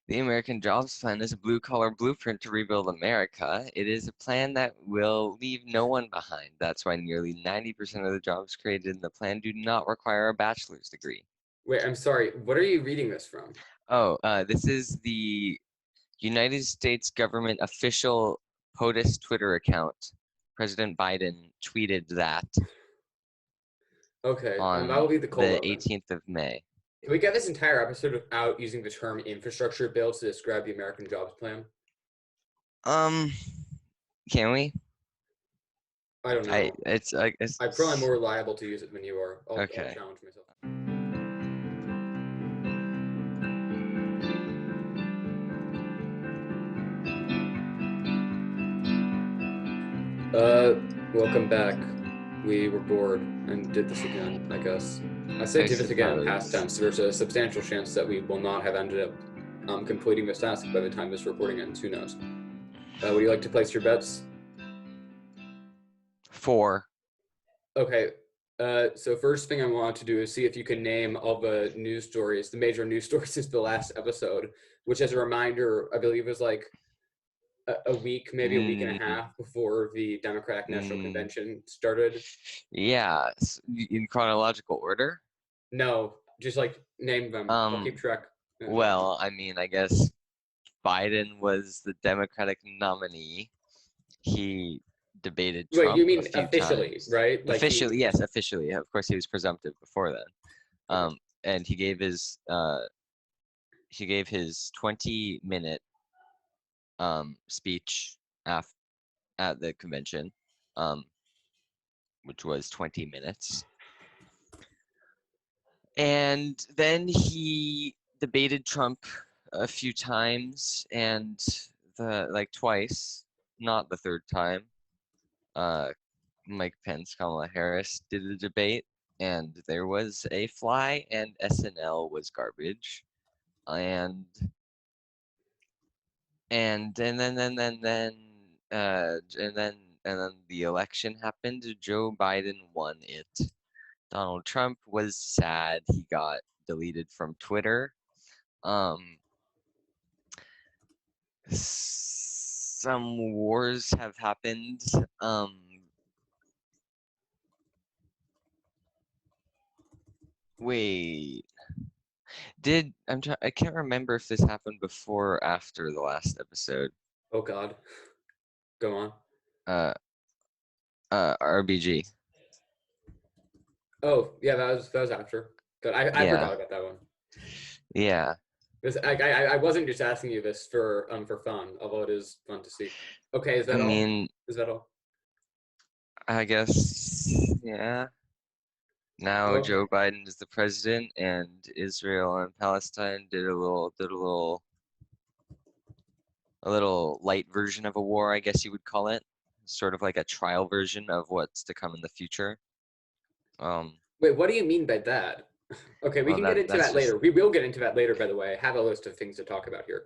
The American Jobs Plan is a blue-collar blueprint to rebuild America. It is a plan that will leave no one behind. That's why nearly 90% of the jobs created in the plan do not require a bachelor's degree. Wait, I'm sorry. What are you reading this from? Oh, this is the United States government official POTUS Twitter account. President Biden tweeted that Okay, on that will be the cold the open. 18th of May. Can we get this entire episode without using the term infrastructure bill to describe the American Jobs Plan? Can we? I don't know. It's I'm probably more liable to use it than you are. I'll okay. challenge myself. Welcome back. We were bored and did this again, I guess. I say did this again in past tense. There's a substantial chance that we will not have ended up completing this task by the time this recording ends. Who knows? Would you like to place your bets? 4. Okay. So first thing I want to do is see if you can name all the news stories, the major news stories since the last episode, which as a reminder, I believe was like a week, maybe a week and a half before the Democratic National Convention started. Yeah, in chronological order? No, just like name them. I'll keep track. Well, I mean, I guess Biden was the Democratic nominee. He debated Trump. Wait, you mean a few officially, times. right? Like officially, yes, officially. Of course, he was presumptive before then. And he gave his 20-minute speech at the convention, which was 20 minutes. And then he debated Trump a few times, and twice, not the third time. Mike Pence, Kamala Harris did a debate, and there was a fly, and SNL was garbage, and then the election happened. Joe Biden won it. Donald Trump was sad. He got deleted from Twitter. Some wars have happened. Wait. I can't remember if this happened before or after the last episode. Oh God. Go on. RBG. Oh yeah, that was after. But I forgot about that one. Yeah. I wasn't just asking you this for fun, although it is fun to see. Okay, is that all? Is that all? I guess yeah. Now Okay. Joe Biden is the president, and Israel and Palestine did a little light version of a war, I guess you would call it. Sort of like a trial version of what's to come in the future. Wait, what do you mean by that? Okay, we can get into that later. We will get into that later, by the way. I have a list of things to talk about here.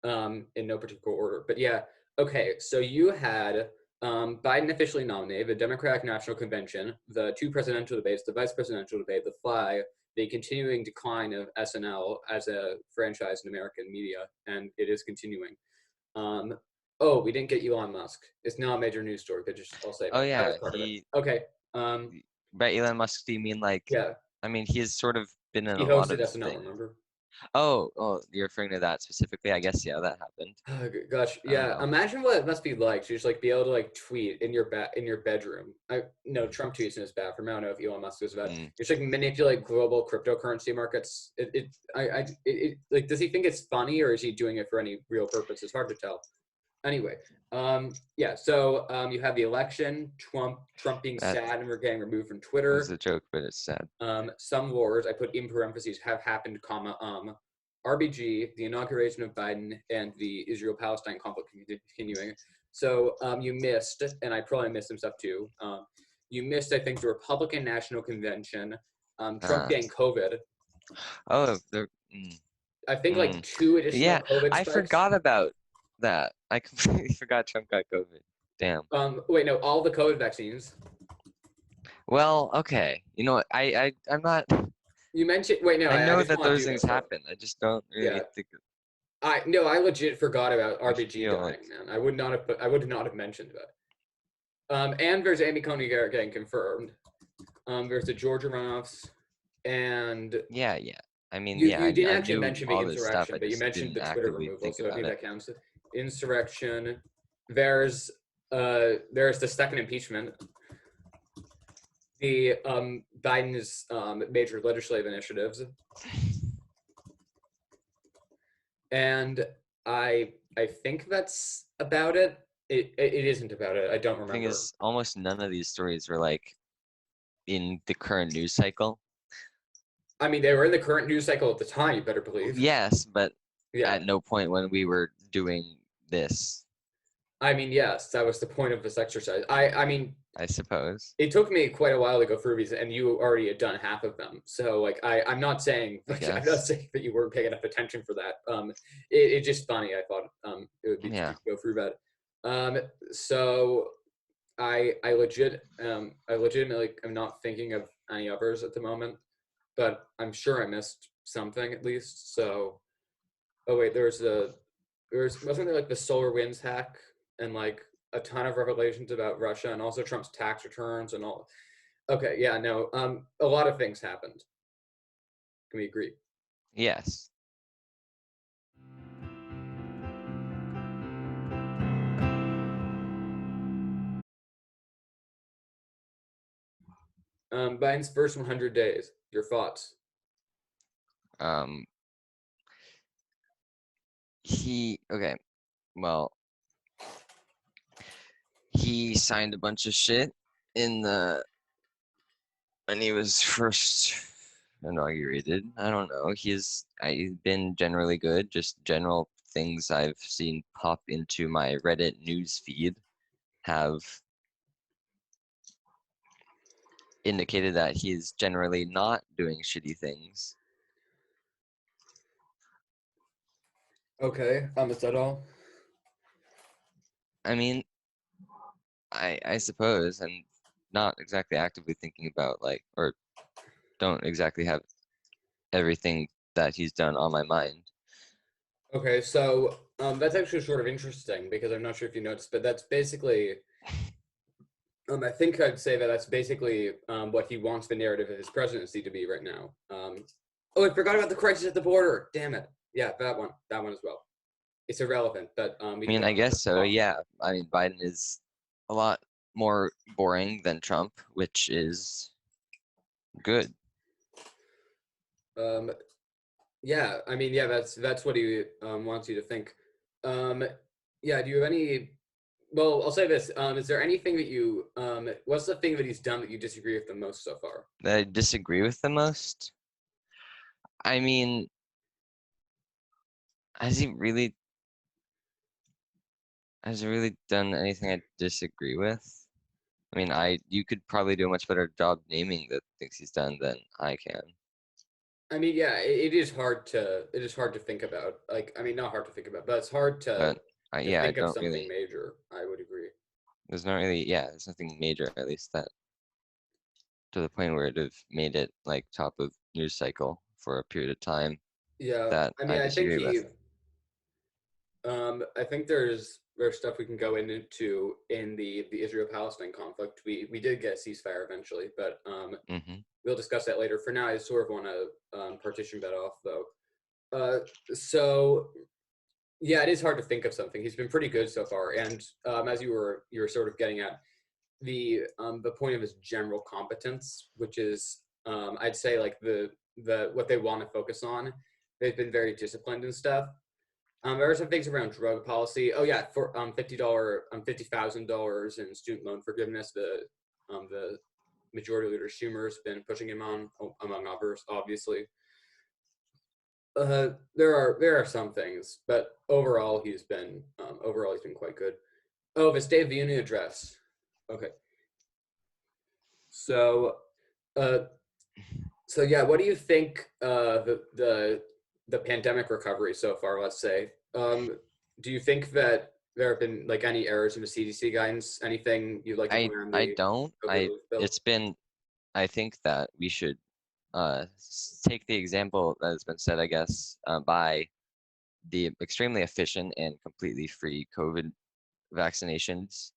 In no particular order. But yeah, okay, so you had Biden officially nominated, the Democratic National Convention, the 2 presidential debates, the vice presidential debate, the fly, the continuing decline of SNL as a franchise in American media, and it is continuing. Oh, we didn't get Elon Musk. It's not a major news story, but just I'll say. Oh yeah, okay. By Elon Musk, do you mean like? Yeah. I mean, he has sort of been in he a lot of hosted SNL, things. remember? Oh, you're referring to that specifically? I guess yeah, that happened. Oh, gosh, yeah. Imagine what it must be like to just like be able to like tweet in your bedroom. No, Trump tweets in his bathroom. I don't know if Elon Musk does that. Just like manipulate global cryptocurrency markets. Like, does he think it's funny, or is he doing it for any real purpose? It's hard to tell. Anyway, yeah. So you have the election, Trump being sad and we're getting removed from Twitter. It's a joke, but it's sad. Some wars, I put in parentheses, have happened, RBG, the inauguration of Biden, and the Israel-Palestine conflict continuing. So you missed, and I probably missed some stuff too. You missed, I think, the Republican National Convention, Trump getting COVID. Oh, I think like 2 additional COVID spikes. I forgot about that. I completely forgot Trump got COVID. Damn. Wait, no, all the COVID vaccines. Well, okay. You know what? I'm not. You mentioned. Wait, no. I know that those things happen. I just don't really think. I legit forgot about RBG dying, like... man. I would not have mentioned that. And there's Amy Coney Garrett getting confirmed. There's the Georgia runoffs, and yeah. I mean, you didn't I actually knew mention the all this stuff. insurrection, I but you just mentioned didn't the Twitter actively removal, think so about maybe it. that counts. Insurrection. There's the second impeachment. The Biden's major legislative initiatives, and I think that's about it. It isn't about it. I don't The thing remember. is, almost none of these stories were like in the current news cycle. I mean, they were in the current news cycle at the time, you better believe. Yes, but Yeah. at no point when we were doing this, I mean, yes, that was the point of this exercise. I mean, I suppose. it took me quite a while to go through these, and you already had done half of them. So, like, I'm not saying I I'm not guess. saying that you weren't paying enough attention for that. It's just funny. I thought it would be Yeah. to go through that. So I legitimately am not thinking of any others at the moment, but I'm sure I missed something at least. So, oh wait, wasn't there like the solar winds hack and like a ton of revelations about Russia and also Trump's tax returns and all. Okay, yeah, no, a lot of things happened. Can we agree? Yes. Biden's first 100 days. Your thoughts? Um. Okay. Well, he signed a bunch of shit in the when he was first inaugurated. I don't know. He's been generally good. Just general things I've seen pop into my Reddit news feed have indicated that he's generally not doing shitty things. Okay, is that all? I mean, I suppose I'm not exactly actively thinking about like, or don't exactly have everything that he's done on my mind. Okay, so that's actually sort of interesting because I'm not sure if you noticed, but that's basically I think I'd say that that's basically what he wants the narrative of his presidency to be right now. Oh, I forgot about the crisis at the border. Damn it. Yeah, that one as well. It's irrelevant, but we I can mean, get I on guess to so, yeah. I mean, Biden is a lot more boring than Trump, which is good. Um, yeah, I mean, yeah, that's what he wants you to think. Um, yeah, do you have any? Well, I'll say this. Is there anything that what's the thing that he's done that you disagree with the most so far? That I disagree with the most. I mean, has he really done anything I disagree with? I mean, you could probably do a much better job naming the things he's done than I can. I mean, yeah, it is hard to think about. Like, I mean, not hard to think about, but it's hard But to yeah, I think of don't something really. major. I would agree. There's not really, yeah, there's nothing major at least that to the point where it'd have made it like top of news cycle for a period of time Yeah, that I I mean, disagree with. I think there's stuff we can go into in the Israel-Palestine conflict. We did get a ceasefire eventually, but Hmm. we'll discuss that later. For now, I sort of want to partition that off, though. So yeah, it is hard to think of something. He's been pretty good so far, and as you were sort of getting at the point of his general competence, which is I'd say like the what they want to focus on. They've been very disciplined and stuff. There are some things around drug policy. Oh yeah, for $50,000 in student loan forgiveness. The majority leader Schumer's been pushing him on, among others, obviously. There are some things, but overall he's been quite good. Oh, the State of the Union address. Okay, so uh, so yeah, what do you think the pandemic recovery so far? Let's say, do you think that there have been like any errors in the CDC guidance? Anything you'd like to point on I the don't. relief bill? It's been I think that we should take the example that has been said, I guess, by the extremely efficient and completely free COVID vaccinations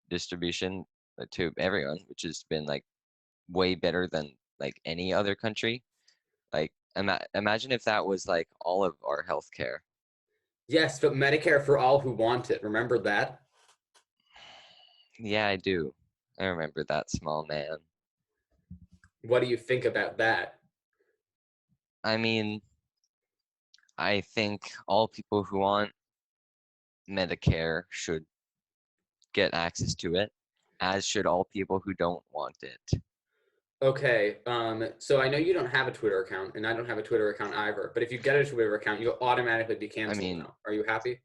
distribution to everyone, which has been like way better than like any other country. Like imagine if that was like all of our healthcare. Yes, but Medicare for all who want it. Remember that? Yeah, I do. I remember that, small man. What do you think about that? I mean, I think all people who want Medicare should get access to it, as should all people who don't want it. Okay, so I know you don't have a Twitter account, and I don't have a Twitter account either. But if you get a Twitter account, you'll automatically be I canceled mean, now. Are you happy?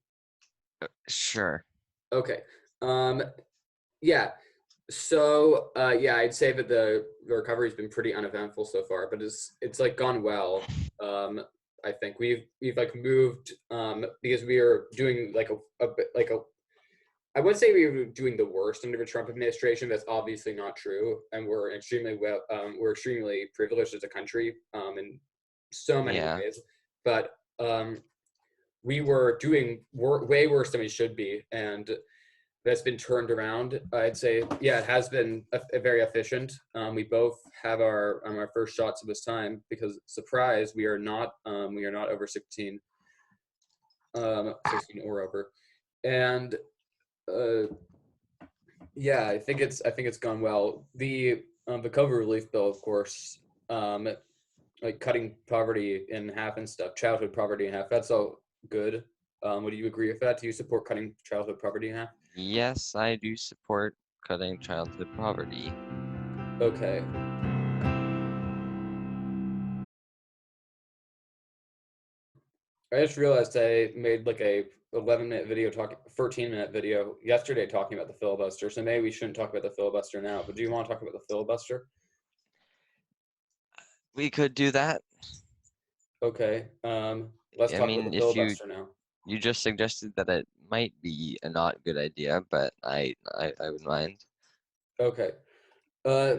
sure. Okay. Um, yeah. So yeah, I'd say that the recovery's been pretty uneventful so far, but it's like gone well. I think we've like moved because we are doing like a bit like a I would say we were doing the worst under the Trump administration. That's obviously not true, and we're extremely we're extremely privileged as a country in so many Yeah. ways. But we were doing way worse than we should be, and that's been turned around. I'd say, yeah, it has been a very efficient. We both have our first shots of this time because surprise, we are not over 16, 16 or over, and yeah, I think it's gone well. The COVID relief bill, of course, like cutting poverty in half and stuff, childhood poverty in half. That's all good. Would you agree with that? Do you support cutting childhood poverty in half? Yes, I do support cutting childhood poverty. Okay. I just realized I made like a 11-minute video 13-minute video yesterday talking about the filibuster. So maybe we shouldn't talk about the filibuster now. But do you want to talk about the filibuster? We could do that. Okay. Let's I talk about the mean, if filibuster now. you just suggested that it might be a not good idea, but I would mind. Okay. Uh,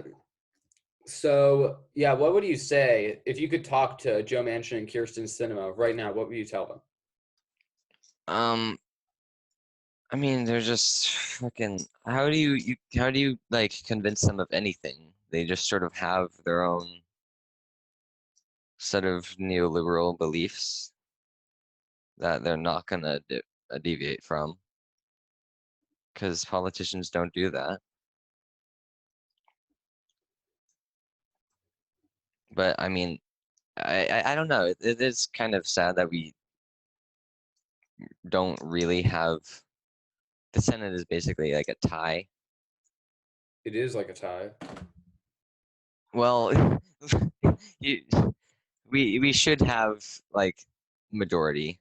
so yeah, what would you say if you could talk to Joe Manchin and Kirsten Sinema right now? What would you tell them? Um, I mean, they're just fucking. How do you like convince them of anything? They just sort of have their own set of neoliberal beliefs that they're not gonna deviate from, because politicians don't do that. But I mean, I don't know. It is kind of sad that we don't really have. The Senate is basically like a tie. It is like a tie. Well, you, we should have like majority.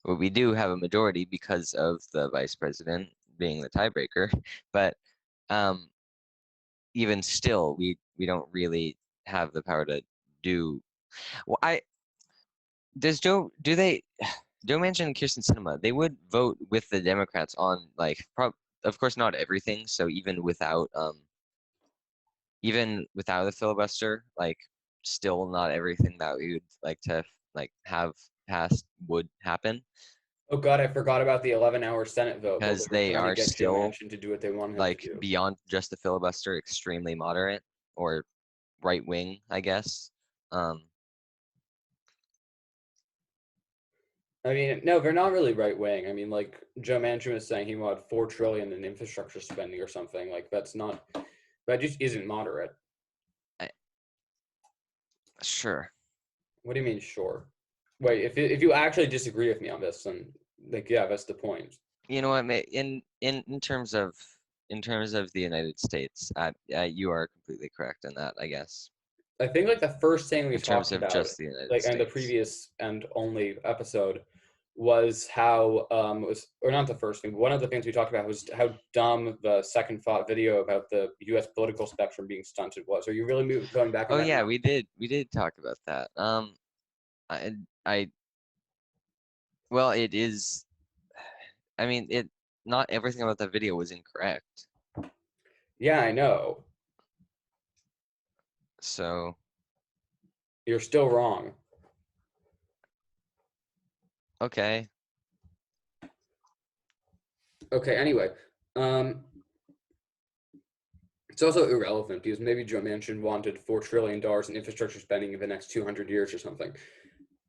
Well, we do have a majority because of the vice president being the tiebreaker, but um, even still, we don't really have the power to do. Well, I does Joe do they Joe Manchin and Kirsten Sinema, they would vote with the Democrats on like of course not everything. So even without the filibuster, like still not everything that we would like to like have passed would happen Oh God, I forgot about the 11-hour Senate vote, but we because were they trying to are get Joe still Manchin to do what they wanted him to like do. beyond just the filibuster, extremely moderate or right wing, I guess. Um, I mean, no, they're not really right wing. I mean, like Joe Manchin was saying, he wanted 4 trillion in infrastructure spending or something. Like that just isn't moderate. I, sure. What do you mean, sure? Wait, if you actually disagree with me on this, then like yeah, that's the point. You know what? In terms of the United States, you are completely correct in that, I guess. I think like the first thing we In terms talked of about, just the United like in the States. previous and only episode, was how was or not the first thing. One of the things we talked about was how dumb the second thought video about the U.S. political spectrum being stunted was. Are you really going back on Oh that yeah, now? we did talk about that. I well, it is. I mean, not everything about the video was incorrect. Yeah, I know. So You're still wrong. Okay. Okay, anyway. It's also irrelevant because maybe Joe Manchin wanted $4 trillion in infrastructure spending in the next 200 years or something.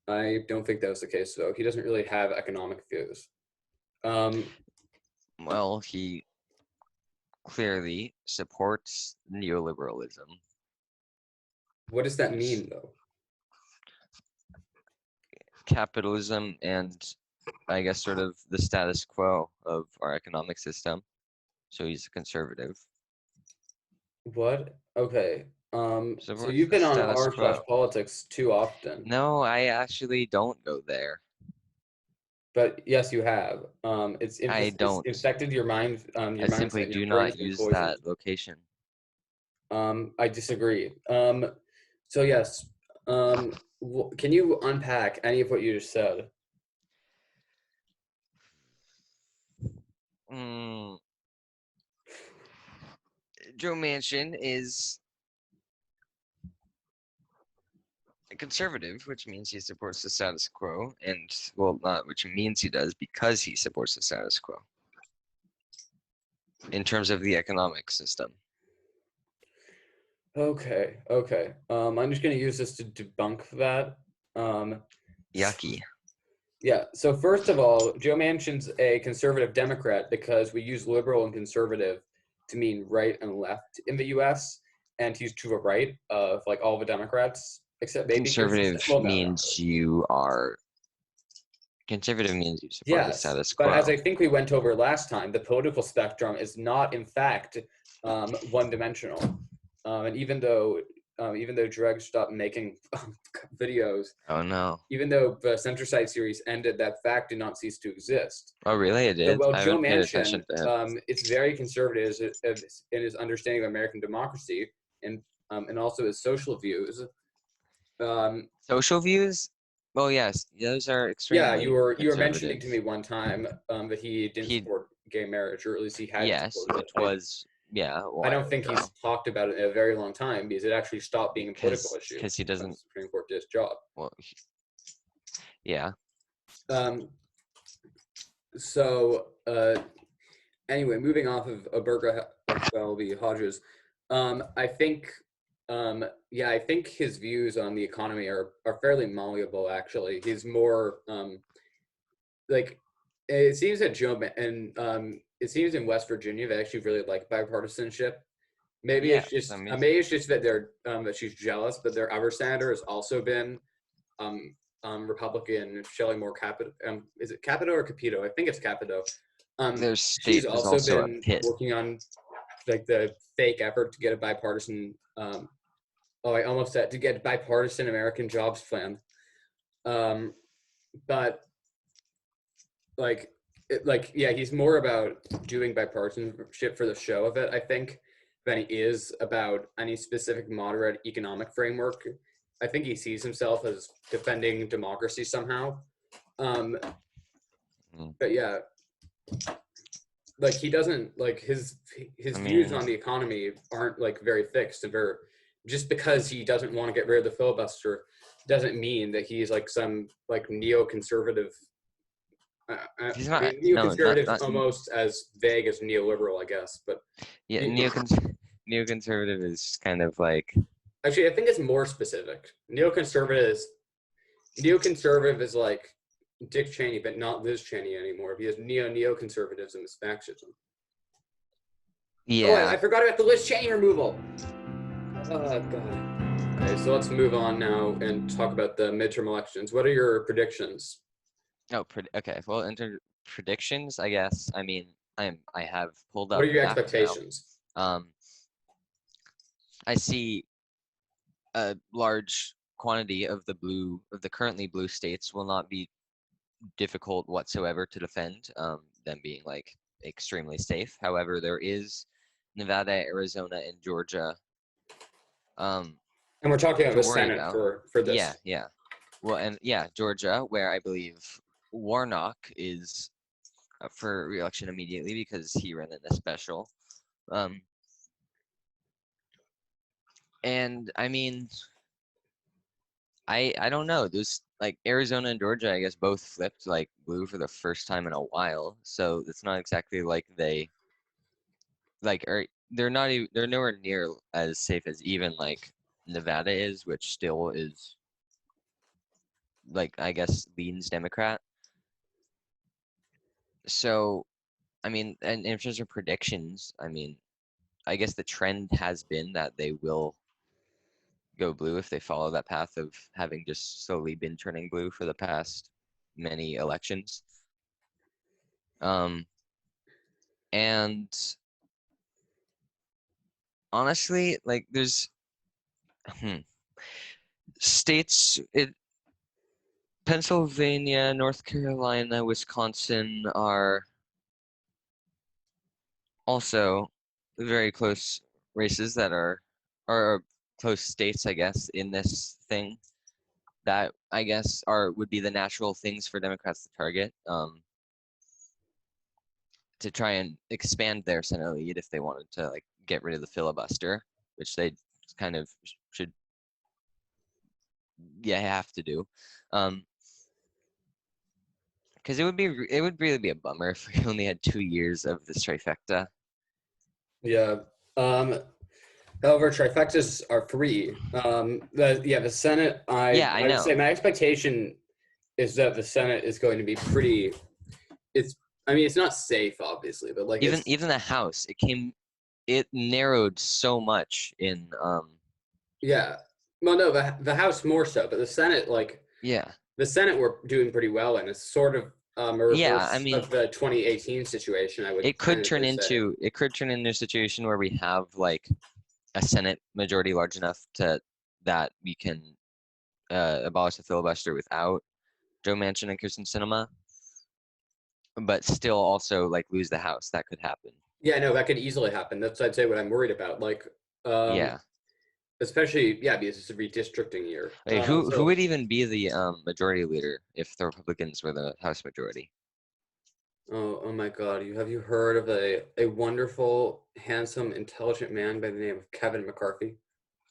I don't think that was the case, though. He doesn't really have economic views. Well, he clearly supports neoliberalism. What does that mean, though? Capitalism and, I guess, sort of the status quo of our economic system. So he's a conservative. What? Okay. So Supports you've the been on status r/slash quo. politics too often. No, I actually don't go there. But yes, you have. I It's don't. infected your mind, I your mindset, simply and your do brain's not been use poisoned. that location. I disagree. So yes, can you unpack any of what you just said? Mm, Joe Manchin is a conservative, which means he supports the status quo, and, well, not which means he does, because he supports the status quo in terms of the economic system. Okay, okay. I'm just gonna use this to debunk that. Yucky. Yeah. So first of all, Joe Manchin's a conservative Democrat because we use liberal and conservative to mean right and left in the U.S. And he's to the right of like all the Democrats except maybe Kirsten. Conservative Well, no, not means really. you are. Conservative means you support the Yes, status but as quo. I think we went over last time, the political spectrum is not, in fact, one-dimensional. And even though Dreg stopped making videos, Oh no. even though the Centricide series ended, that fact did not cease to exist. Oh really? It So, did? well, I Joe haven't paid Manchin attention to him. is very conservative in his understanding of American democracy and also his social views. Social views? Well, yes, those are Yeah, extremely you were mentioning conservative. to me one time that he didn't He, support gay marriage, or at least he hadn't yes, supported it. which was, yeah, a I while don't think he's ago. talked about it in a very long time because it actually stopped being a political issue Because he when the doesn't, Supreme Court did its job. well, yeah. Um, so anyway, moving off of Aberga v. Hodges, I think yeah, I think his views on the economy are fairly malleable. Actually, he's more like it seems that Joe and it seems in West Virginia they actually really like bipartisanship. Yes, I mean, Maybe it's just that they're that she's jealous, but their other senator has also been Republican Shelley Moore Capito. Is it Capito or Capito? I think it's Capito. their She's state is also also a been pit. working on like the fake effort to get a bipartisan. Oh, I almost said to get bipartisan American jobs plan. But yeah, he's more about doing bipartisanship for the show of it, I think, than he is about any specific moderate economic framework. I think he sees himself as defending democracy somehow. But yeah, like he doesn't like his I views mean, on the economy aren't like very fixed and very just because he doesn't want to get rid of the filibuster doesn't mean that he's like some like neoconservative. he's I not, mean, no, neoconservative is almost as vague as neoliberal, I guess. But yeah, neoconservative is kind of like, actually, I think it's more specific. Neoconservative is like Dick Cheney, but not Liz Cheney anymore. Because neoconservatism is fascism. Oh, I yeah. forgot about the Liz Cheney removal. Oh god. Okay, so let's move on now and talk about the midterm elections. What are your predictions? Oh, okay. Well, predictions, I guess. I mean, I have pulled What up are your maps now. expectations? Um, I see a large quantity of the currently blue states will not be difficult whatsoever to defend, them being like extremely safe. However, there is Nevada, Arizona, and Georgia, And we're talking about to the worry Senate about. for Yeah, this. yeah. Well, and yeah, Georgia, where I believe Warnock is up for re-election immediately because he ran in a special. And I mean, I don't know. like Arizona and Georgia, I guess both flipped like blue for the first time in a while. So it's not exactly like they like are they're not even they're nowhere near as safe as even like Nevada is, which still is like I guess leans Democrat. So I mean, and in terms of predictions, I mean, I guess the trend has been that they will go blue if they follow that path of having just slowly been turning blue for the past many elections. Um, and honestly, like there's states, Pennsylvania, North Carolina, Wisconsin are also very close races that are close states, I guess, in this thing that I guess would be the natural things for Democrats to target, to try and expand their Senate lead if they wanted to like get rid of the filibuster, which they kind of should, yeah, have to do. Because it would really be a bummer if we only had 2 years of this trifecta. Yeah. However, trifectas are free. The Senate. Yeah, I I would say know. my expectation is that the Senate is going to be pretty. It's. I mean, it's not safe, obviously, but like it's. Even the House, it narrowed so much in Yeah. Well, no, the House more so, but the Senate, like yeah. the Senate, were doing pretty well, and it's sort of a Yeah, I reverse mean of the 2018 situation. I would it could turn tentatively say. into a situation where we have like a Senate majority large enough to that we can abolish the filibuster without Joe Manchin and Kirsten Sinema, but still also like lose the House. That could happen. Yeah, no, that could easily happen. That's I'd say what I'm worried about. Like, um, Yeah. especially because it's a redistricting year. Wait, who would even be the majority leader if the Republicans were the House majority? Oh my God! Have you heard of a wonderful, handsome, intelligent man by the name of Kevin McCarthy?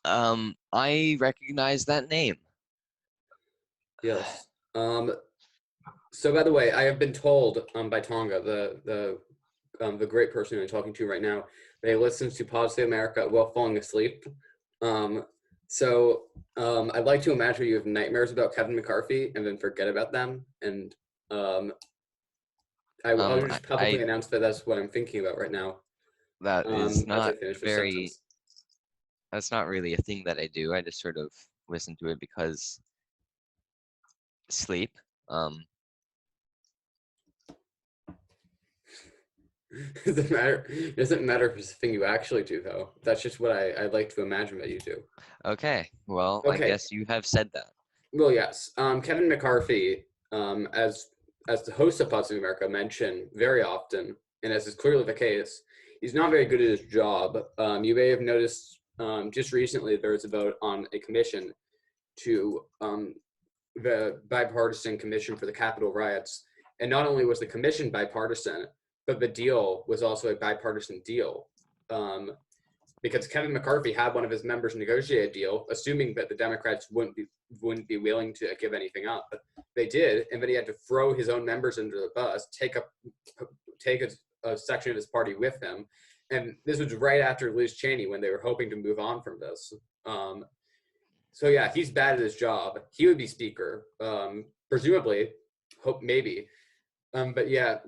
I recognize that name. Yes. So by the way, I have been told by Tonga, the great person I'm talking to right now, that he listens to Positive America while falling asleep. Um, I'd like to imagine you have nightmares about Kevin McCarthy and then forget about them. And um, I'll Um, just I publicly announce that that's what I'm thinking about right now. that is As I not finish the very. sentence. That's not really a thing that I do. I just sort of listen to it because sleep. Um, It doesn't matter if it's a thing you actually do, though. That's just what I'd like to imagine that you do. okay. Well, I Okay. guess you have said that. Well, yes. Kevin McCarthy, as the host of Positive America, mentioned very often, and as is clearly the case, he's not very good at his job. You may have noticed just recently there was a vote on a commission to the bipartisan commission for the Capitol riots, and not only was the commission bipartisan, but the deal was also a bipartisan deal. Because Kevin McCarthy had one of his members negotiate a deal, assuming that the Democrats wouldn't be willing to give anything up. But they did, and then he had to throw his own members under the bus, take a section of his party with him, and this was right after Liz Cheney when they were hoping to move on from this. So yeah, he's bad at his job. He would be speaker, presumably, hope maybe. But yeah,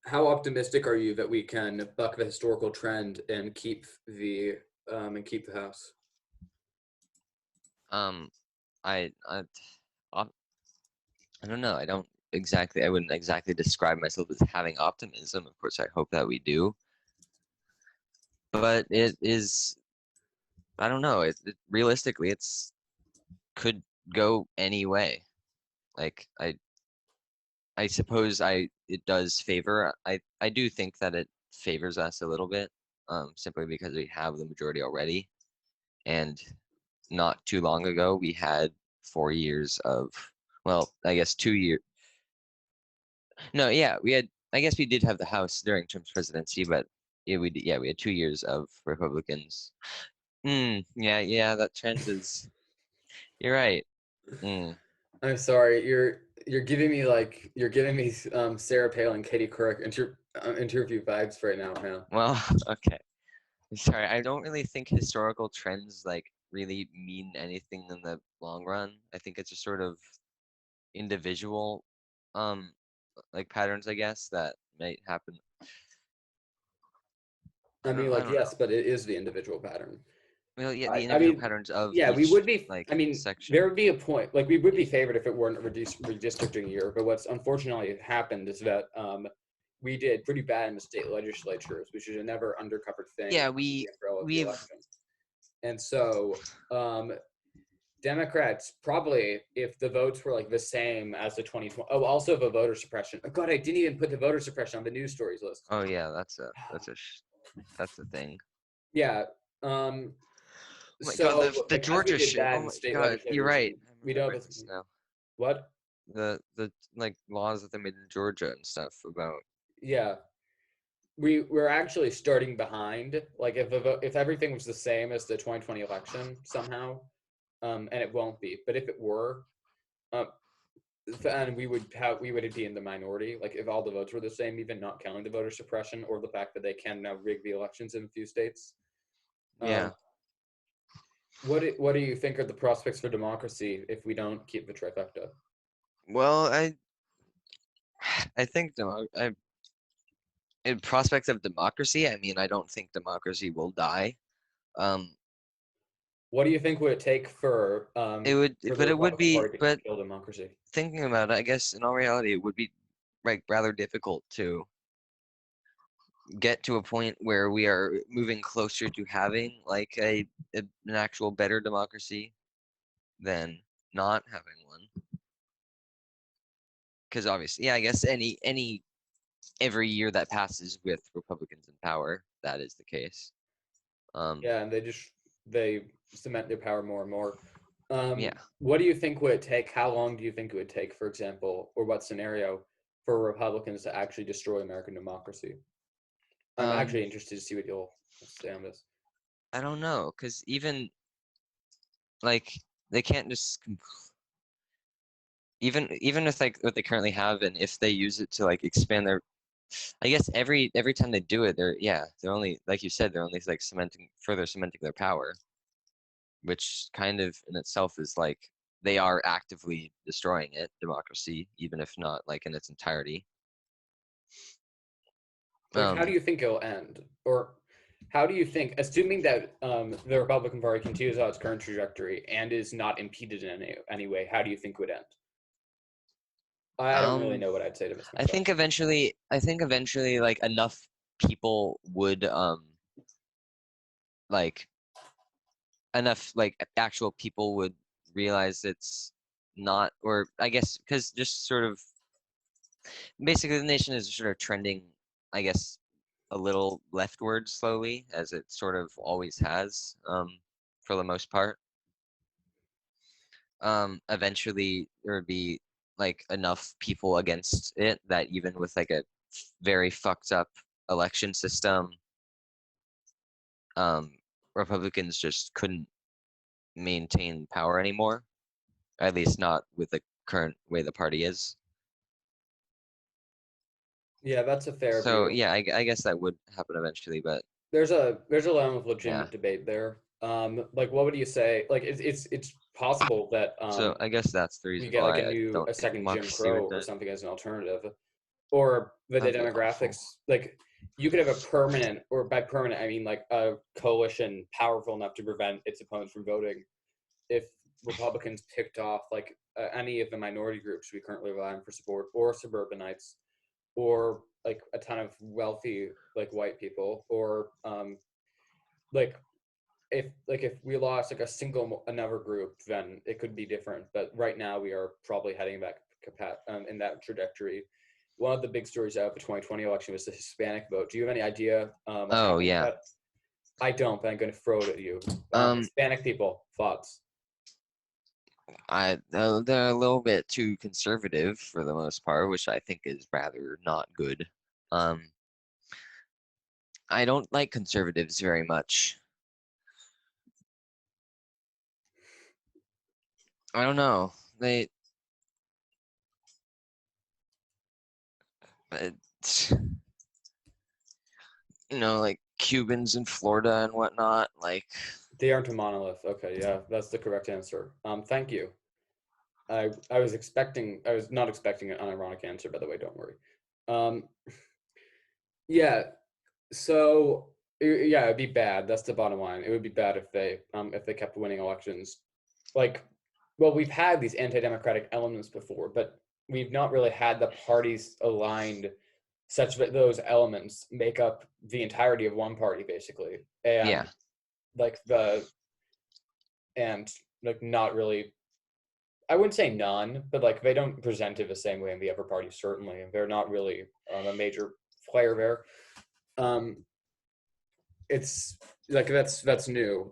how optimistic are you that we can buck the historical trend and keep the house? Um, I don't know. I wouldn't exactly describe myself as having optimism. Of course, I hope that we do, but it is. I don't know. Realistically, could go any way. Like I suppose it does favor. I do think that it favors us a little bit, simply because we have the majority already, and not too long ago we had 4 years of, well, I guess 2 years. No, yeah, we had. I guess we did have the House during Trump's presidency, but yeah, we had 2 years of Republicans. Yeah, that trend is. You're right. Mm. I'm sorry. You're giving me Sarah Palin, Katie Couric interview vibes right now, man. Well, okay. Sorry, I don't really think historical trends like really mean anything in the long run. I think it's just sort of individual um like patterns, I guess, that might happen. I mean, I like, don't know. yes, but it is the individual pattern. Well, yeah, the I individual mean, patterns of yeah, we each would be. like I mean, there section. would be a point. Like, we would be favored if it weren't a redistricting year. But what's unfortunately happened is that we did pretty bad in the state legislatures, which is a never undercovered thing Yeah, after the we've election. And so, Democrats probably, if the votes were like the same as the 2020. Oh, also the voter suppression. Oh God, I didn't even put the voter suppression on the news stories list. oh yeah, that's a thing. Yeah. Um, Oh my God, so the like as we Georgia did shit. that Oh in my state God, you're legislatures, right. I'm we don't remembering have this now. what? The like laws that they made in Georgia and stuff about. Yeah. We're actually starting behind. Like if everything was the same as the 2020 election somehow, and it won't be. But if it were, um, and we would be in the minority. Like if all the votes were the same, even not counting the voter suppression or the fact that they can now rig the elections in a few states. Yeah. What do you think are the prospects for democracy if we don't keep the trifecta? Well, I think in prospects of democracy, I mean, I don't think democracy will die. Um, What do you think would it take it would, for the but it would Republican be, Party to but kill democracy? thinking about it, I guess in all reality, it would be like rather difficult to get to a point where we are moving closer to having like an actual better democracy than not having one. Because obviously, yeah, I guess every year that passes with Republicans in power, that is the case. Yeah, and they cement their power more and more. Yeah. What do you think would it take? How long do you think it would take, for example, or what scenario for Republicans to actually destroy American democracy? I'm actually Um, interested to see what you'll say on this. I don't know, because like they can't just even with like what they currently have, and if they use it to like expand their, I guess every time they do it, they're only, like you said, they're only like further cementing their power, which kind of in itself is like they are actively destroying it, democracy, even if not like in its entirety. Like, how do Um, you think it'll end? Or how do you think, assuming that the Republican Party continues on its current trajectory and is not impeded in any way, how do you think it would end? I don't really um, know what I'd say to this I myself. think eventually, like enough people would like enough like actual people would realize it's not, or I guess because just sort of basically the nation is sort of trending, I guess, a little leftward slowly, as it sort of always has, for the most part. Eventually there would be like enough people against it that even with like a very fucked up election system, um, Republicans just couldn't maintain power anymore, at least not with the current way the party is. Yeah, that's a fair So view. yeah, I guess that would happen eventually, but There's a line of yeah. legitimate debate there. Like, what would you say? Like, it's possible that So I guess that's the we reason get like why I don't a think second Jim democracy Crow would or die. something as an alternative, or the That'd be awful. demographics. Like, you could have a permanent, or by permanent I mean like a coalition powerful enough to prevent its opponents from voting if Republicans picked off like any of the minority groups we currently rely on for support, or suburbanites, or like a ton of wealthy like white people, or like if we lost like a single another group, then it could be different. But right now we are probably heading back in that trajectory. One of the big stories out of the 2020 election was the Hispanic vote. Do you have any idea what Oh happened with yeah. that? I don't, but I'm going to throw it at you. Um, Hispanic people, thoughts? they're a little bit too conservative for the most part, which I think is rather not good. Um, I don't like conservatives very much. I don't know. Like Cubans in Florida and whatnot, like they aren't a monolith. Okay, yeah, that's the correct answer. Thank you. I was not expecting an unironic answer, by the way, don't worry. Yeah, so yeah, it'd be bad. That's the bottom line. It would be bad if they kept winning elections. Like, well, we've had these anti-democratic elements before, but we've not really had the parties aligned such that those elements make up the entirety of one party, basically. And yeah. like not really, I wouldn't say none, but like they don't present it the same way in the other parties, certainly, and they're not really a major player there. It's like that's new.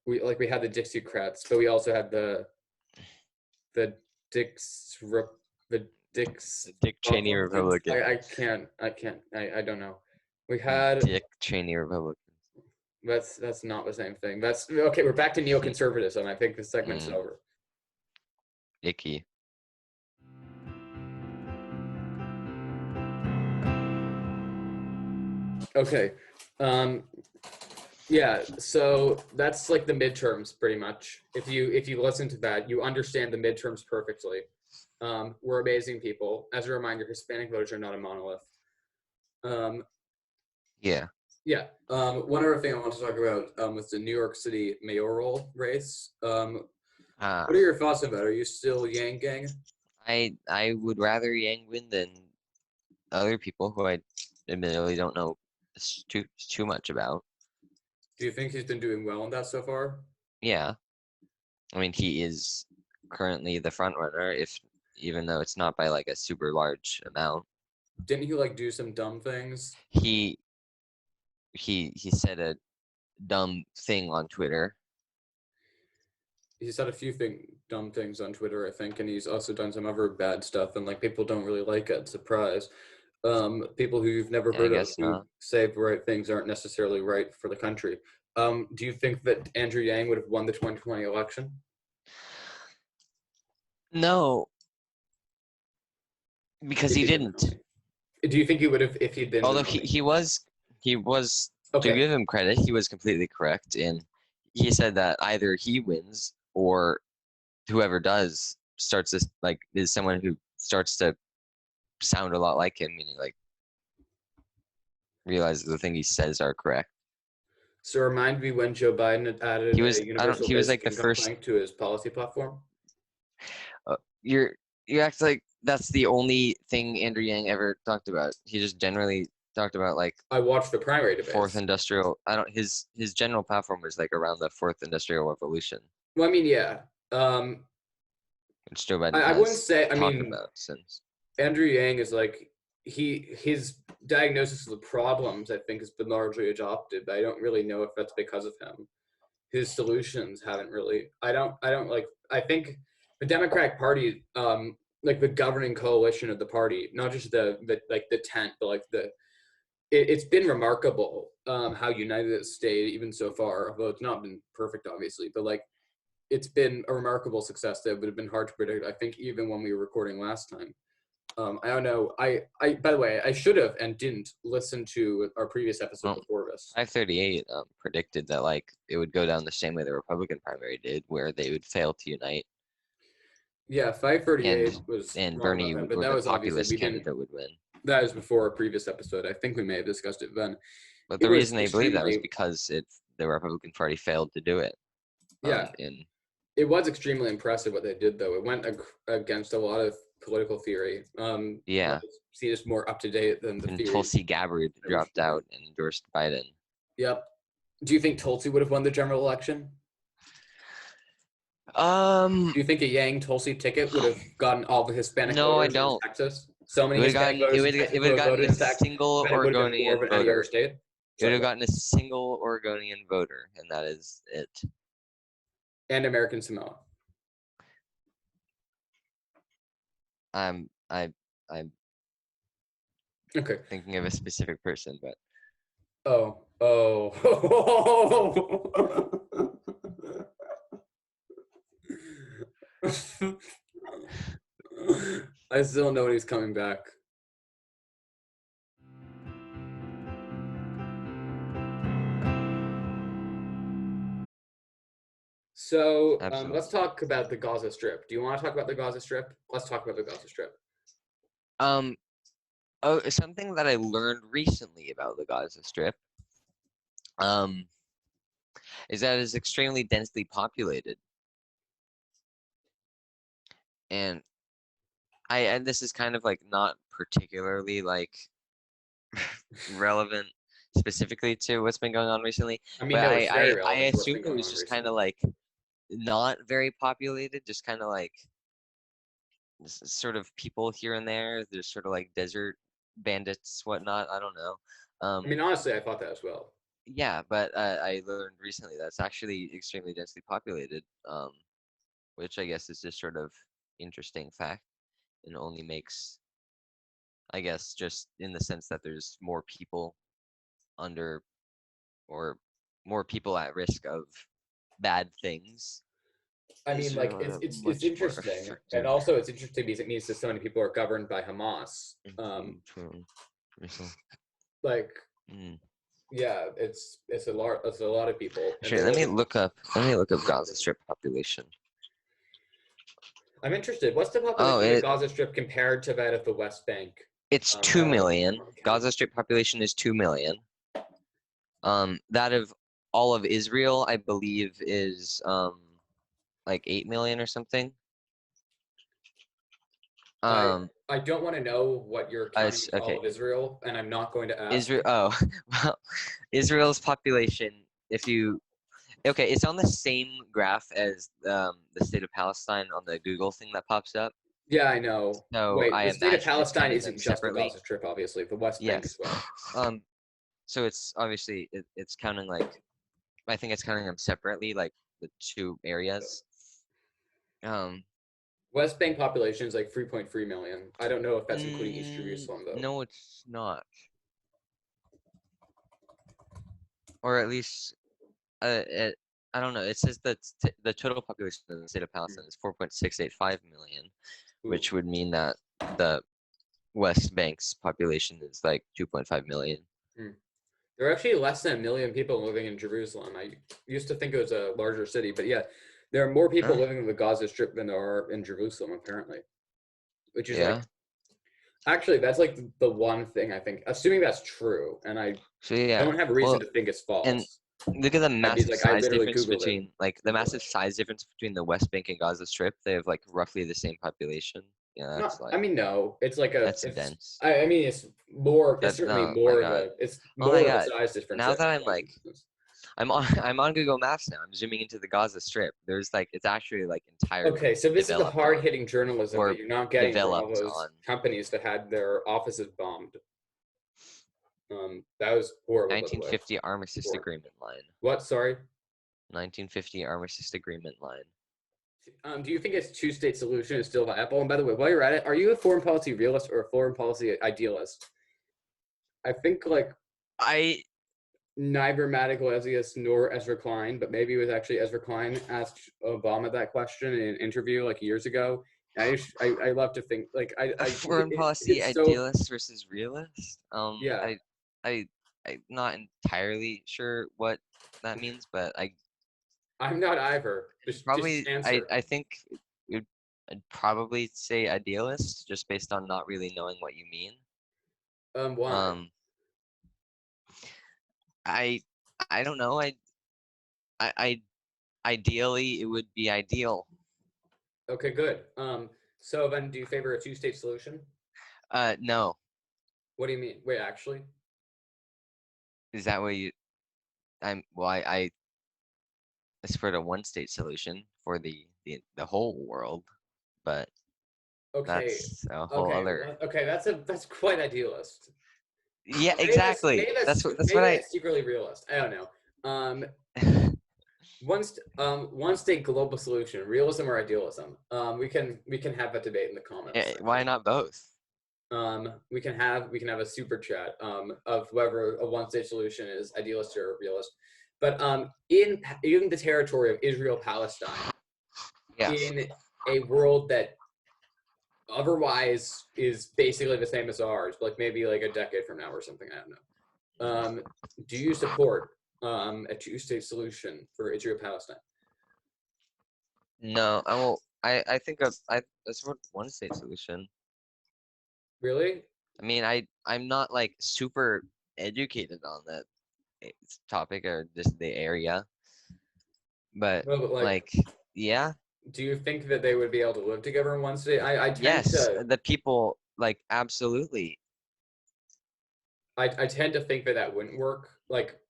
We had the Dixiecrats, but we also had the Dix the Dix Dick Cheney Republicans. I don't know. We had Dick Cheney Republicans. That's not the same thing. That's okay. We're back to neoconservatism. I think this segment's over. Icky. Okay. Yeah, so that's like the midterms pretty much. If you listen to that, you understand the midterms perfectly. We're amazing people. As a reminder, Hispanic voters are not a monolith. Yeah. Yeah. One other thing I want to talk about was the New York City mayoral race. What are your thoughts about it? Are you still Yang Gang? I would rather Yang win than other people who I admittedly don't know too much about. Do you think he's been doing well in that so far? Yeah. I mean, he is currently the front runner, even though it's not by like a super large amount. Didn't he like do some dumb things? He said a dumb thing on Twitter. He's said a few dumb things on Twitter, I think, and he's also done some other bad stuff, and like people don't really like it. Surprise. People who you've never heard of who say the right things aren't necessarily right for the country. Do you think that Andrew Yang would have won the 2020 election? No, because he didn't. Do you think he would have if he'd been? Although he was okay. To give him credit, he was completely correct, and he said that either he wins or whoever does starts this is someone who starts to sound a lot like him, meaning like realizes the thing he says are correct. So remind me when Joe Biden added he was like the first to his policy platform. You act like that's the only thing Andrew Yang ever talked about. He just generally talked about like I watched the primary debates. Fourth industrial. His general platform was like around the fourth industrial revolution. Well, I mean, yeah. Which Joe Biden I wouldn't say. I mean, about since Andrew Yang is like his diagnosis of the problems, I think, has been largely adopted, but I don't really know if that's because of him. His solutions haven't really. I think the Democratic Party, like the governing coalition of the party, not just the tent, but like it's been remarkable how united it's stayed even so far, although it's not been perfect, obviously, but like it's been a remarkable success that would have been hard to predict, I think, even when we were recording last time. I don't know. I by the way, I should have and didn't listen to our previous episode before this. 538 predicted that like it would go down the same way the Republican primary did, where they would fail to unite. Yeah, 538 was and Bernie but or that the was populist candidate would win. That was before our previous episode. I think we may have discussed it then. But the reason they believe that was because the Republican Party failed to do it. Yeah. It was extremely impressive what they did, though. It went against a lot of political theory. Yeah. See, it's more up to date than the theory. Tulsi Gabbard dropped out and endorsed Biden. Yep. Do you think Tulsi would have won the general election? Do you think a Yang Tulsi ticket would have gotten all the Hispanic voters I don't. in Texas? So many Hispanic voters. It would have gotten a single Oregonian voter. It would have gotten a single Oregonian voter, and that is it. And American Samoa. I'm okay. Thinking of a specific person, but I still don't know when he's coming back. So let's talk about the Gaza Strip. Do you want to talk about the Gaza Strip? Let's talk about the Gaza Strip. Something that I learned recently about the Gaza Strip, is that it's extremely densely populated. And this is kind of like not particularly like relevant specifically to what's been going on recently. I mean, but no, it's very relevant. I assumed it was just kind of like not very populated, just kind of like sort of people here and there. There's sort of like desert bandits, whatnot. I don't know. I mean, honestly, I thought that as well. Yeah, but I learned recently that's actually extremely densely populated, which I guess is just sort of interesting fact, and only makes, I guess, just in the sense that there's more people under, or more people at risk of bad things. I mean, like it's interesting, and also it's interesting because it means that so many people are governed by Hamas. Like, yeah, it's a lot of people. Sure, let me look up Gaza Strip population. I'm interested. What's the population of the Gaza Strip compared to that of the West Bank? It's 2 million. Gaza Strip population is 2 million. That of all of Israel, I believe, is like 8 million or something. I don't want to know what you're counting as all of Israel, and I'm not going to ask. Israel. Oh, well, Israel's population. It's on the same graph as the state of Palestine on the Google thing that pops up. Yeah, I know. So wait, the state of Palestine isn't just the Gaza Strip, obviously. The West Bank as well. So it's obviously it's counting like, I think it's counting them separately, like the two areas. West Bank population is like 3.3 million. I don't know if that's including East Jerusalem though. No, it's not. Or at least, I don't know. It says that the total population of the state of Palestine is 4.685 million, which would mean that the West Bank's population is like 2.5 million. There are actually less than 1 million people living in Jerusalem. I used to think it was a larger city, but yeah, there are more people living in the Gaza Strip than there are in Jerusalem, apparently. Which is like, actually, that's like the one thing I think, assuming that's true, and I don't have a reason to think it's false. And look at the massive size difference between, like, the massive size difference between the West Bank and Gaza Strip. They have like roughly the same population. Yeah, that's like. I mean, no, it's like that's dense. I mean, it's more. It's certainly more of a. It's more of a size difference. Now that I'm like, I'm on Google Maps now. I'm zooming into the Gaza Strip. There's like, it's actually like entirely. Okay, so this is the hard-hitting journalism that you're not getting from all those companies that had their offices bombed. That was horrible. 1950 Armistice Agreement line. What? Sorry. 1950 Armistice Agreement line. Do you think a two-state solution is still viable? And by the way, while you're at it, are you a foreign policy realist or a foreign policy idealist? I think like neither Matt Iglesias nor Ezra Klein, but maybe it was actually Ezra Klein asked Obama that question in an interview like years ago. I love to think like a foreign policy idealist versus realist. Yeah. I'm not entirely sure what that means, but I'm not either. Probably, I think I'd probably say idealist, just based on not really knowing what you mean. Why? I don't know. I ideally it would be ideal. Okay, good. So then, do you favor a two-state solution? No. What do you mean? Wait, actually? Is that what you? I support a one-state solution for the whole world, but that's a whole other. Okay, that's quite idealist. Yeah, exactly. That's what I secretly realist. I don't know. One state global solution, realism or idealism. We can have a debate in the comments. Why not both? We can have a super chat of whether a one state solution is idealist or realist. But in the territory of Israel-Palestine, a world that otherwise is basically the same as ours, like maybe like a decade from now or something. I don't know. Do you support a two-state solution for Israel-Palestine? No, I will. I think I support one state solution. Really? I mean, I'm not like super educated on that topic or just the area, but No, but like, like, yeah, do you think that they would be able to live together in one state? I tend yes, to the people like absolutely. I tend to think that that wouldn't work. Like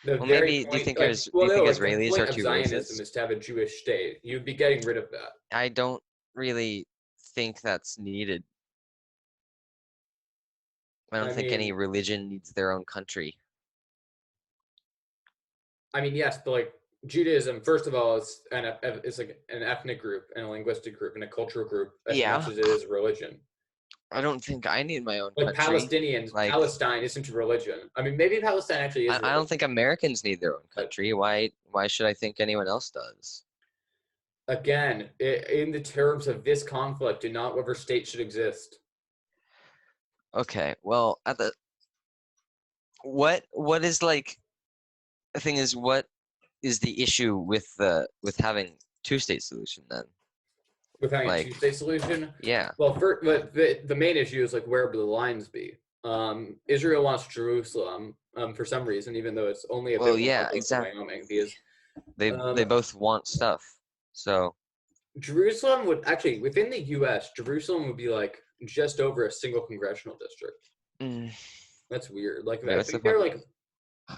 the Well, very maybe point, do well, you no, think like the Israelis are point of too Zionism racist? is to have a Jewish state. You'd be getting rid of that. I don't really think that's needed. I don't I think any mean, religion needs their own country. yes, but like Judaism, first of all, it's like an ethnic group and a linguistic group and a cultural group as much Yeah, as it is a religion. I don't think I need my own Like country. Like, Palestine isn't a religion. I mean, maybe Palestine actually is a I don't religion, think Americans need their own but country. Why should I think anyone else does? again, in the terms of this conflict, do not whether state should exist. Okay, well, at the what is like the thing is what is the issue with having two-state solution then? With having a Like, two-state solution. yeah. Well, but the main issue is like where would the lines be? Israel wants Jerusalem for some reason, even though it's only a Well, bit more yeah, populous than exactly. Wyoming, because They um, both want stuff. So, Jerusalem would actually within the U.S. Jerusalem would be like just over a single congressional district. mm, That's weird. Like wait, I what's the think they're fucking like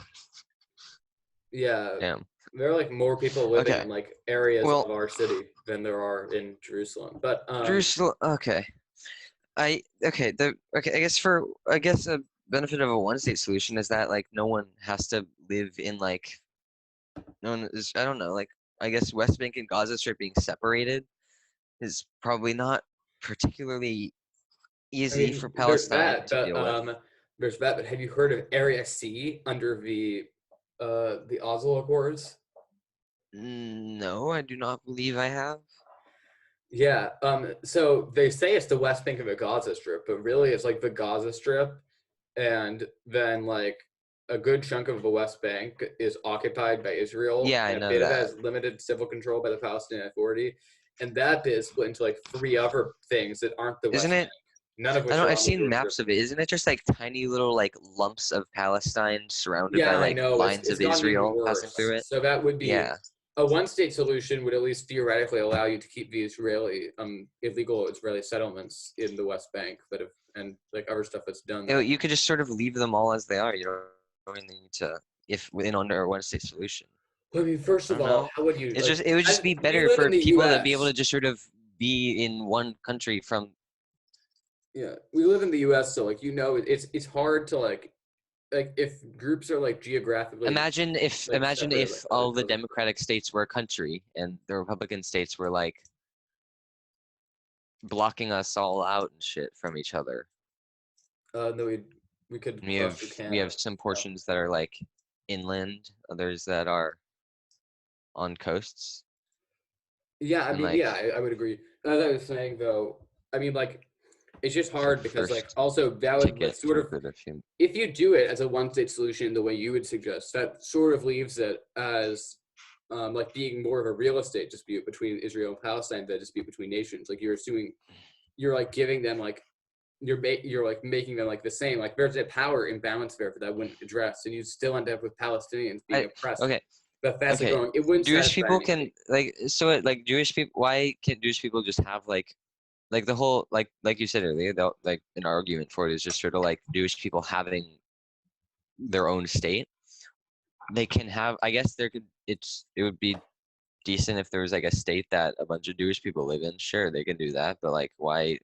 yeah, damn? there are like more people living Okay. in like areas Well, of our city than there are in Jerusalem. But Jerusalem. Okay. Okay. I guess a benefit of a one-state solution is that like no one has to live in like no one is. I don't know. Like I guess West Bank and Gaza Strip being separated is probably not particularly I easy mean, for Palestine to deal with. there's that. But have you heard of Area C under the Oslo Accords? No, I do not believe I have. Yeah. So they say it's the West Bank of the Gaza Strip, but really it's like the Gaza Strip, and then like a good chunk of the West Bank is occupied by Israel, Yeah, I and a know bit of it that. has limited civil control by the Palestinian Authority, and that bit is split into like three other things that aren't the Isn't West Bank, it? none of I which don't. are I've on the seen Jewish maps of territory. it. Isn't it just like tiny little like lumps of Palestine surrounded by Yeah, I like know. lines It's of gotten even Israel passing worse. through it? So that would be Yeah. a one-state solution would at least theoretically allow you to keep the Israeli illegal Israeli settlements in the West Bank that have and like other stuff that's done that. You could just sort of leave them all as they are. You don't really need to if within under one state solution. I mean, first I of don't all, know. how would you It's like? just it would just be We better live in for the people to be able U.S. to just sort of be in one country from Yeah, we live in the U.S., so like it's hard to like if groups are like geographically like imagine separated like if that, it all the doesn't. Democratic states were a country and the Republican states were like blocking us all out and shit from each other. No, we could And crush we Canada. have some portions that are like inland, others that are on coasts, Yeah, I and mean, yeah, like I would agree. As I was saying though, I mean, like it's just hard because like first also that would like ticket sort to of the British. if you do it as a one-state solution the way you would suggest, that sort of leaves it as like being more of a real estate dispute between Israel and Palestine than a dispute between nations. Like you're assuming you're like giving them like you're like making them like the same. Like there's a power imbalance there that wouldn't address, and you still end up with Palestinians being I oppressed. okay But fast okay. growing, it wouldn't Jewish satisfy people can anybody. like Jewish people. Why can't Jewish people just have like the whole like you said earlier? Like an argument for it is just sort of like Jewish people having their own state. They can have. I guess there could. It would be decent if there was like a state that a bunch of Jewish people live in. Sure, they can do that, but like why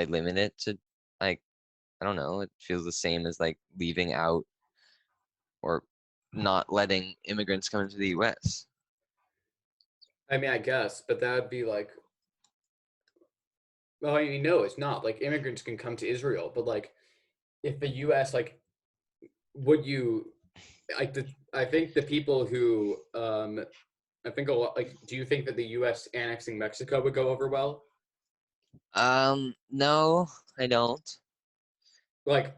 limit it to like I don't know. It feels the same as like leaving out or not letting immigrants come into the U.S. I mean, I guess, but that would be like, well, I mean, no, it's not. Like immigrants can come to Israel, but like if the U.S. like would you like the I think the people who I think a lot. Like, do you think that the U.S. annexing Mexico would go over well? No, I don't. Like,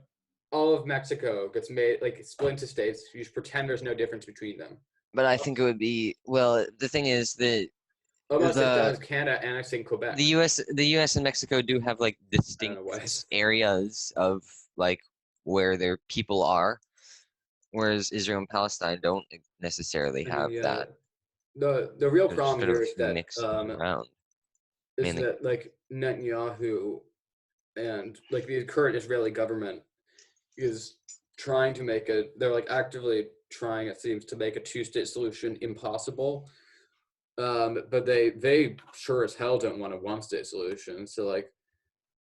all of Mexico gets made like split into states. You just pretend there's no difference between them. But I think it would be, well, the thing is that Almost it the does Canada annexing the Quebec. US and Mexico do have like I don't know what. distinct areas of like where their people are, whereas Israel and Palestine don't necessarily I mean, have yeah. that. The real They're just problem kind of here is that mixed around mainly. like Netanyahu and like the current Israeli government is trying to make a they're like actively trying, it seems, to make a two-state solution impossible. But they sure as hell don't want a one-state solution. So like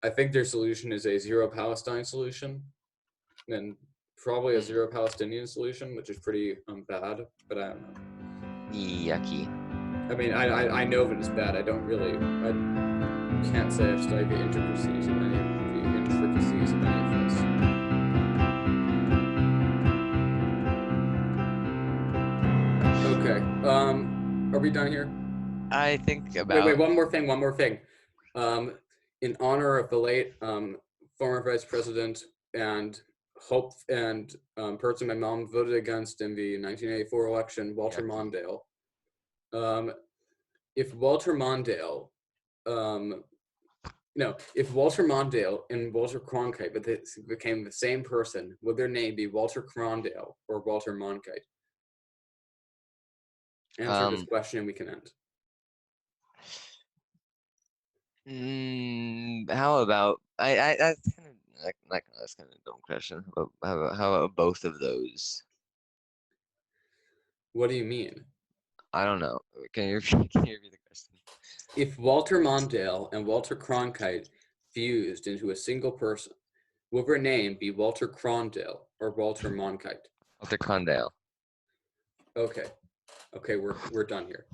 I think their solution is a zero Palestine solution and probably a Mm, zero Palestinian solution, which is pretty bad, but I don't know. yucky. I mean, I know that it's bad. I don't really. I can't say I've studied the intricacies of any of this. Okay. Are we done here? I think Wait. about One more thing. In honor of the late former vice president and person my mom voted against in the 1984 election, Walter yucky. Mondale. If Walter Mondale No, if Walter Mondale and Walter Cronkite became the same person, would their name be Walter Crondale or Walter Monkite? Answer this Um, question and we can end. how about that's kind of that's kind of a dumb question. How about both of those? What do you mean? I don't know. Can you repeat the question? If Walter Mondale and Walter Cronkite fused into a single person, will their name be Walter Crondale or Walter Monkite? Walter Crondale. Okay. Okay, we're done here.